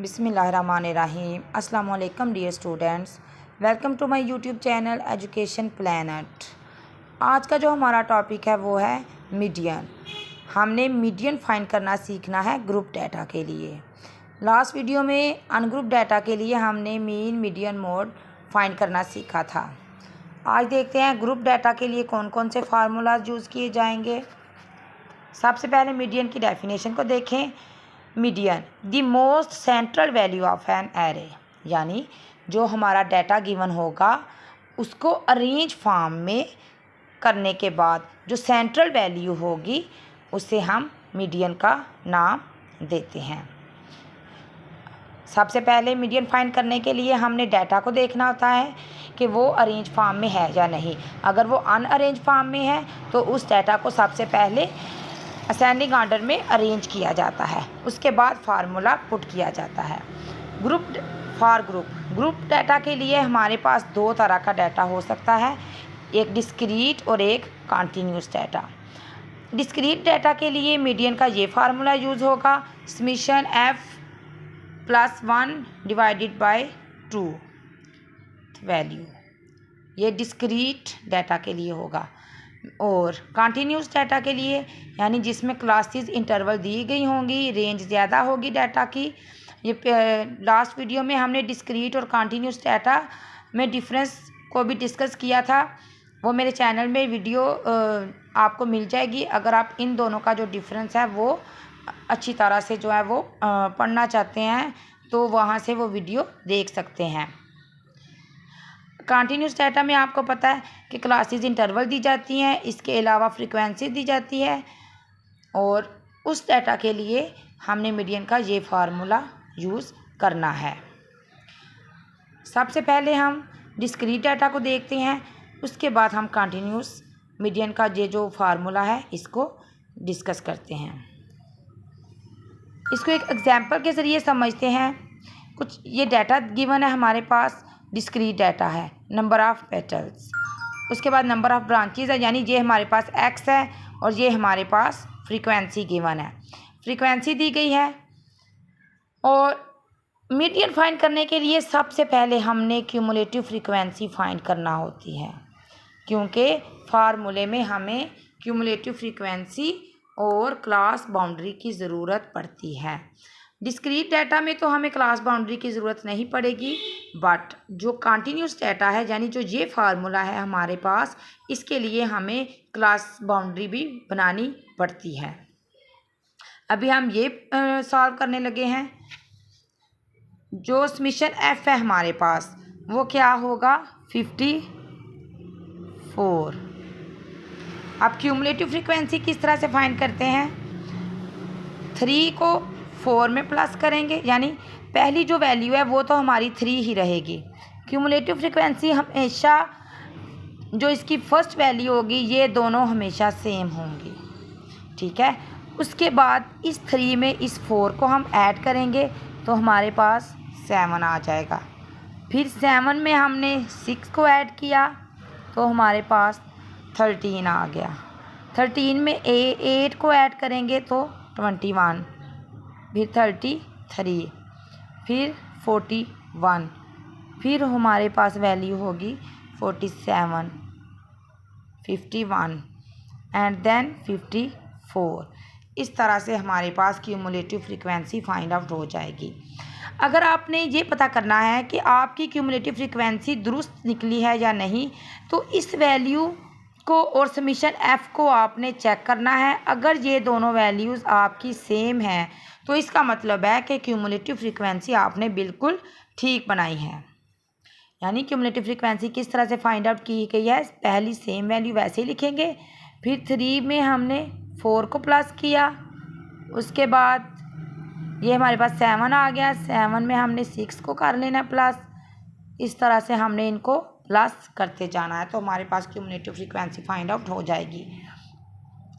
बिस्मिल्लाहिर्रहमानिर्रहीम। अस्सलाम वालेकुम dear students, welcome to my YouTube channel education planet. आज का जो हमारा टॉपिक है वो है मीडियन। हमने मीडियन फाइंड करना सीखना है ग्रुप डाटा के लिए। लास्ट वीडियो में अनग्रुप डाटा के लिए हमने मीन मीडियन मोड फाइंड करना सीखा था। आज देखते हैं ग्रुप डाटा के लिए कौन कौन से फार्मूलाज यूज़ किए जाएंगे। सबसे पहले मीडियन की डेफिनेशन को देखें। Median the most central value of an array, यानी जो हमारा डाटा गिवन होगा उसको अरेंज फॉर्म में करने के बाद जो सेंट्रल वैल्यू होगी उसे हम मीडियन का नाम देते हैं। सबसे पहले मीडियन फाइंड करने के लिए हमने डाटा को देखना होता है कि वो अरेंज फॉर्म में है या नहीं। अगर वो अनअरेंज फॉर्म में है तो उस डाटा को सबसे पहले असेंडिंग ऑर्डर में अरेंज किया जाता है, उसके बाद फार्मूला पुट किया जाता है। ग्रुप डाटा के लिए हमारे पास दो तरह का डाटा हो सकता है, एक डिस्क्रीट और एक कॉन्टीन्यूस डाटा। डिस्क्रीट डाटा के लिए मीडियन का ये फार्मूला यूज़ होगा, summation f+1 divided by 2 value. ये डिस्क्रीट डाटा के लिए होगा। और कॉन्टीन्यूस डाटा के लिए, यानी जिसमें क्लासेस इंटरवल दी गई होंगी, रेंज ज़्यादा होगी डाटा की। ये लास्ट वीडियो में हमने डिस्क्रीट और कॉन्टीन्यूस डाटा में डिफरेंस को भी डिस्कस किया था। वो मेरे चैनल में वीडियो आपको मिल जाएगी। अगर आप इन दोनों का जो डिफरेंस है वो अच्छी तरह से जो है वो पढ़ना चाहते हैं तो वहाँ से वो वीडियो देख सकते हैं। कॉन्टीन्यूस डाटा में आपको पता है कि क्लासेस इंटरवल दी जाती हैं, इसके अलावा फ्रीक्वेंसी दी जाती है। और उस डाटा के लिए हमने मीडियन का ये फार्मूला यूज़ करना है। सबसे पहले हम डिस्क्रीट डाटा को देखते हैं, उसके बाद हम कॉन्टीन्यूस मीडियन का ये जो फार्मूला है इसको डिस्कस करते हैं। इसको एक एग्जांपल के ज़रिए समझते हैं। कुछ ये डाटा गिवन है हमारे पास, डिस्क्रीट डाटा है, नंबर ऑफ़ पेटल्स, उसके बाद नंबर ऑफ़ ब्रांचेस है, यानी ये हमारे पास x है और ये हमारे पास फ्रीक्वेंसी गिवन है, फ्रीक्वेंसी दी गई है। और मीडियन फाइंड करने के लिए सबसे पहले हमने क्यूमुलेटिव फ्रीक्वेंसी फाइंड करना होती है, क्योंकि फार्मूले में हमें क्यूमुलेटिव फ्रीक्वेंसी और क्लास बाउंड्री की ज़रूरत पड़ती है। डिस्क्रीट डाटा में तो हमें क्लास बाउंड्री की ज़रूरत नहीं पड़ेगी, बट जो कॉन्टीन्यूस डाटा है, यानी जो ये फार्मूला है हमारे पास, इसके लिए हमें क्लास बाउंड्री भी बनानी पड़ती है। अभी हम ये सॉल्व करने लगे हैं। जो समेशन f है हमारे पास वो क्या होगा, 54। अब क्यूमुलेटिव फ्रीक्वेंसी किस तरह से फाइंड करते हैं, 3 को 4 में प्लस करेंगे, यानी पहली जो वैल्यू है वो तो हमारी 3 ही रहेगी। क्यूमुलेटिव फ्रीक्वेंसी हमेशा जो इसकी फर्स्ट वैल्यू होगी ये दोनों हमेशा सेम होंगी, ठीक है। उसके बाद इस 3 में इस 4 को हम ऐड करेंगे तो हमारे पास 7 आ जाएगा। फिर 7 में हमने 6 को ऐड किया तो हमारे पास 13 आ गया। 13 में 8 को ऐड करेंगे तो 21, फिर 33, फिर 41, फिर हमारे पास वैल्यू होगी 47, 51 एंड देन 54। इस तरह से हमारे पास क्यूमुलेटिव फ्रीक्वेंसी फाइंड आउट हो जाएगी। अगर आपने ये पता करना है कि आपकी क्यूमुलेटिव फ्रीक्वेंसी दुरुस्त निकली है या नहीं, तो इस वैल्यू को और समेशन f को आपने चेक करना है। अगर ये दोनों वैल्यूज़ आपकी सेम हैं तो इसका मतलब है कि क्यूमुलेटिव फ्रीक्वेंसी आपने बिल्कुल ठीक बनाई है। यानी क्यूमुलेटिव फ्रीक्वेंसी किस तरह से फाइंड आउट की गई है, पहली सेम वैल्यू वैसे ही लिखेंगे, फिर 3 में हमने 4 को प्लस किया, उसके बाद ये हमारे पास 7 आ गया, 7 में हमने 6 को कर लेना प्लस। इस तरह से हमने इनको प्लस करते जाना है तो हमारे पास क्यूमुलेटिव फ्रीक्वेंसी फाइंड आउट हो जाएगी।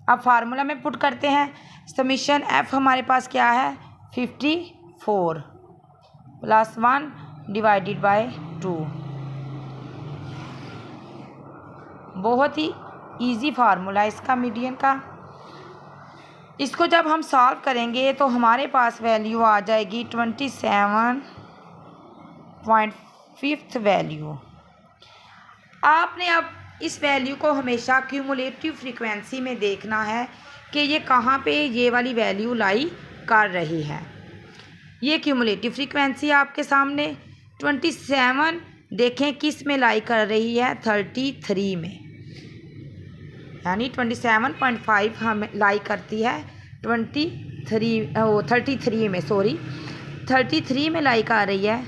अब फार्मूला में पुट करते हैं। समेशन f हमारे पास क्या है, 54 + 1 डिवाइडेड बाय 2। बहुत ही इजी फार्मूला है इसका मीडियन का। इसको जब हम सॉल्व करेंगे तो हमारे पास वैल्यू आ जाएगी 27.5 वैल्यू। आपने अब इस वैल्यू को हमेशा क्यूमुलेटिव फ्रीक्वेंसी में देखना है कि ये कहाँ पे ये वाली वैल्यू लाई कर रही है। ये क्यूमुलेटिव फ्रीक्वेंसी आपके सामने 27 देखें किस में लाई कर रही है, 33 में, यानी 27.5 हमें लाई करती है 33 में, 33 में लाई कर रही है।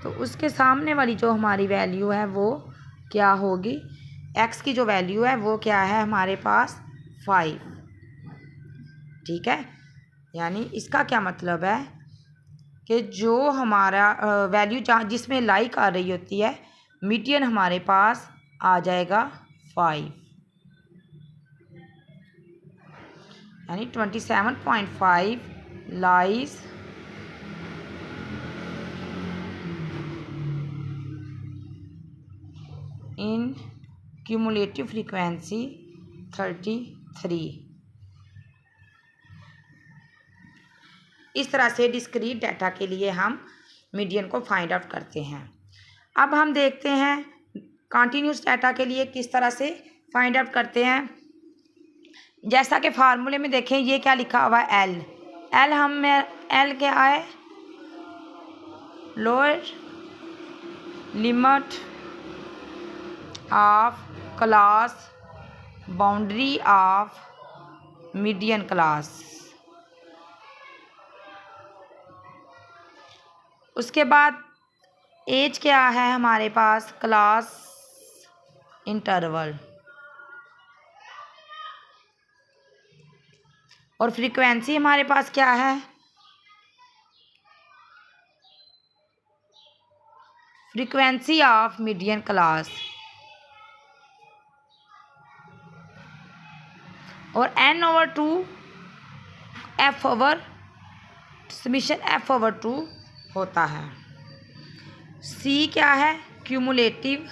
तो उसके सामने वाली जो हमारी वैल्यू है वो क्या होगी, x की जो वैल्यू है वो क्या है हमारे पास 5। ठीक है, यानी इसका क्या मतलब है कि जो हमारा वैल्यू जहाँ जिसमें लाई कर रही होती है, मीडियन हमारे पास आ जाएगा 5, यानी 27.5 लाइज इन क्यूमुलेटिव फ्रीक्वेंसी 33। इस तरह से डिस्क्रीट डाटा के लिए हम मीडियन को फाइंड आउट करते हैं। अब हम देखते हैं कॉन्टीन्यूस डाटा के लिए किस तरह से फाइंड आउट करते हैं। जैसा कि फार्मूले में देखें, ये क्या लिखा हुआ है, एल हम एल क्या है, lower limit of class boundary of median class. उसके बाद एज क्या है हमारे पास, क्लास इंटरवल, और फ्रीक्वेंसी हमारे पास क्या है, फ्रीक्वेंसी ऑफ मीडियन क्लास, और n/2 f/, समीशन f/2 होता है। C क्या है, क्यूमुलेटिव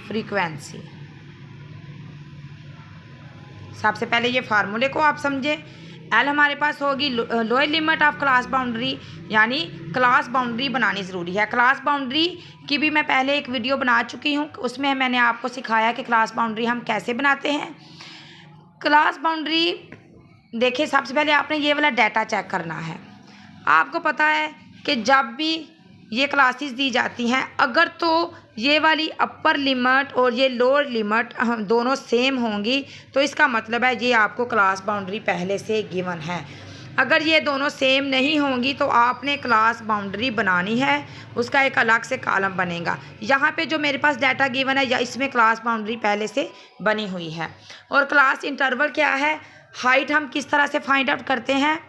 फ्रीक्वेंसी। सबसे पहले ये फार्मूले को आप समझे। एल हमारे पास होगी lower limit of class boundary, यानी क्लास बाउंड्री बनानी ज़रूरी है। क्लास बाउंड्री की भी मैं पहले एक वीडियो बना चुकी हूँ, उसमें मैंने आपको सिखाया कि क्लास बाउंड्री हम कैसे बनाते हैं। क्लास बाउंड्री देखिए, सबसे पहले आपने ये वाला डाटा चेक करना है। आपको पता है कि जब भी ये क्लासेस दी जाती हैं, अगर तो ये वाली अपर लिमिट और ये लोअर लिमिट दोनों सेम होंगी तो इसका मतलब है ये आपको क्लास बाउंड्री पहले से गिवन है। अगर ये दोनों सेम नहीं होंगी तो आपने क्लास बाउंड्री बनानी है, उसका एक अलग से कॉलम बनेगा। यहाँ पे जो मेरे पास डाटा गिवन है या इसमें क्लास बाउंड्री पहले से बनी हुई है। और क्लास इंटरवल क्या है, हाइट हम किस तरह से फाइंड आउट करते हैं,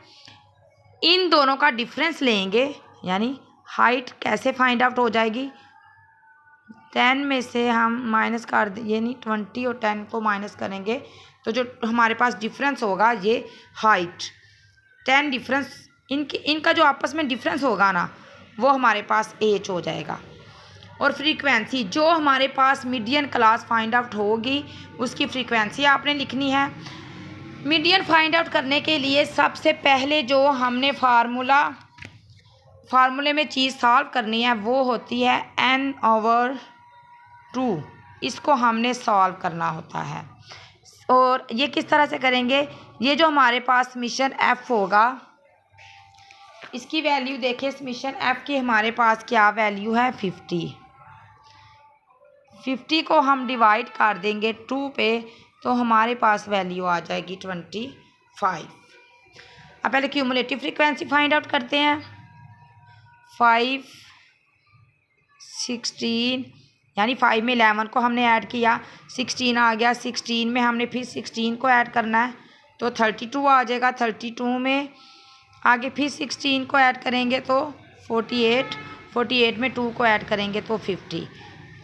इन दोनों का डिफरेंस लेंगे, यानी हाइट कैसे फाइंड आउट हो जाएगी, 10 में से हम माइनस कर ये नहीं 20 और 10 को माइनस करेंगे तो जो हमारे पास डिफरेंस होगा ये हाइट 10 डिफरेंस इनका जो आपस में डिफरेंस होगा ना वो हमारे पास एच हो जाएगा। और फ्रीक्वेंसी जो हमारे पास मीडियन क्लास फाइंड आउट होगी उसकी फ्रीक्वेंसी आपने लिखनी है। मीडियन फाइंड आउट करने के लिए सबसे पहले जो हमने फार्मूले में चीज़ सॉल्व करनी है वो होती है n/2। इसको हमने सॉल्व करना होता है। और ये किस तरह से करेंगे, ये जो हमारे पास समीशन f होगा इसकी वैल्यू देखिए, समीशन f की हमारे पास क्या वैल्यू है 50 को हम डिवाइड कर देंगे 2 पे तो हमारे पास वैल्यू आ जाएगी 25। अब पहले क्यूमुलेटिव फ्रीक्वेंसी फाइंड आउट करते हैं। 5 16 यानी 5 में 11 को हमने ऐड किया, 16 आ गया, 16 में हमने फिर 16 को ऐड करना है तो 32 आ जाएगा, 32 में आगे फिर 16 को ऐड करेंगे तो 48 में 2 को ऐड करेंगे तो 50।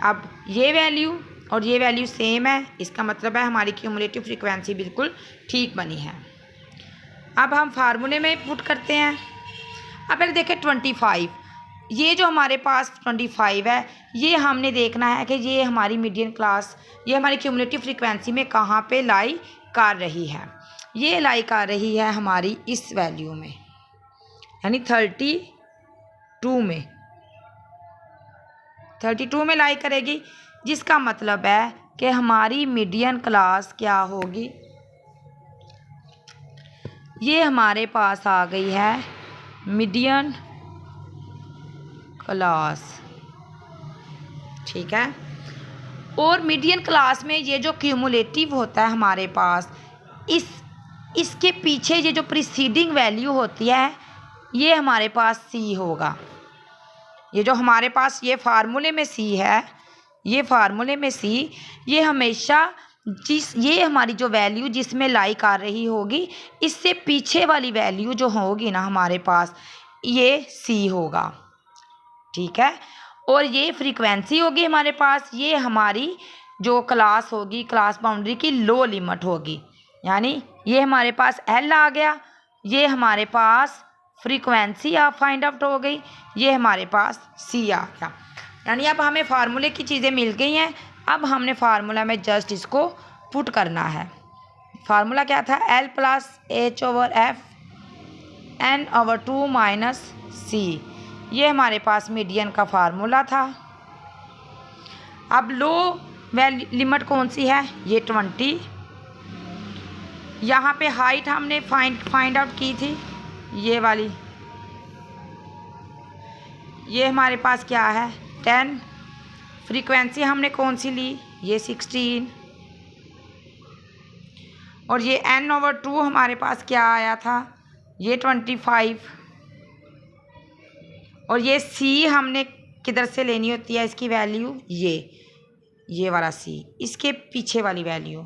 अब ये वैल्यू और ये वैल्यू सेम है, इसका मतलब है हमारी क्यूमुलेटिव फ्रीक्वेंसी बिल्कुल ठीक बनी है। अब हम फार्मूले में पुट करते हैं। अब पहले देखें 25 ये जो हमारे पास 25 है, ये हमने देखना है कि ये हमारी मीडियन क्लास, ये हमारी क्यूमुलेटिव फ्रीक्वेंसी में कहाँ पे लाई कर रही है। ये लाई कर रही है हमारी इस वैल्यू में, यानी 32 में, 32 में लाई करेगी, जिसका मतलब है कि हमारी मीडियन क्लास क्या होगी, ये हमारे पास आ गई है मीडियन क्लास। ठीक है। और मीडियन क्लास में ये जो क्यूमुलेटिव होता है हमारे पास, इसके पीछे ये जो प्रीसीडिंग वैल्यू होती है, ये हमारे पास सी होगा। ये जो हमारे पास ये फार्मूले में सी है, ये फार्मूले में सी, ये हमेशा ये हमारी जो वैल्यू जिसमें लाई कर रही होगी, इससे पीछे वाली वैल्यू जो होगी ना हमारे पास, ये सी होगा। ठीक है। और ये फ्रीक्वेंसी होगी हमारे पास, ये हमारी जो क्लास होगी, क्लास बाउंड्री की लो लिमिट होगी, यानी ये हमारे पास एल आ गया, ये हमारे पास फ्रीक्वेंसी आप फाइंड आउट हो गई, ये हमारे पास सी आ गया। यानी अब हमें फार्मूले की चीज़ें मिल गई हैं, अब हमने फार्मूला में जस्ट इसको पुट करना है। फार्मूला क्या था, L plus H/F N/2 minus सी, ये हमारे पास मीडियन का फार्मूला था। अब लो वैल्यू लिमिट कौन सी है, ये 20। यहाँ पे हाइट हमने फाइंड आउट की थी, ये वाली, ये हमारे पास क्या है 10। फ्रीक्वेंसी हमने कौन सी ली, ये 16। और ये N/2 हमारे पास क्या आया था, ये 25। और ये सी हमने किधर से लेनी होती है इसकी वैल्यू, ये वाला सी, इसके पीछे वाली वैल्यू।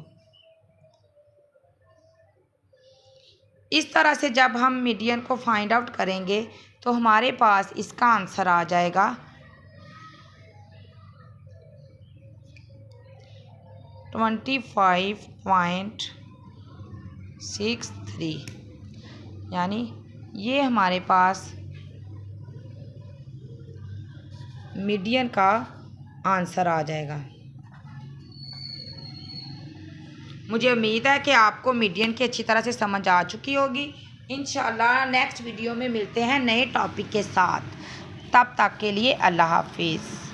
इस तरह से जब हम मीडियन को फाइंड आउट करेंगे तो हमारे पास इसका आंसर आ जाएगा 25.63, यानी ये हमारे पास मीडियन का आंसर आ जाएगा। मुझे उम्मीद है कि आपको मीडियन की अच्छी तरह से समझ आ चुकी होगी। इंशाल्लाह नेक्स्ट वीडियो में मिलते हैं नए टॉपिक के साथ। तब तक के लिए अल्लाह हाफिज़।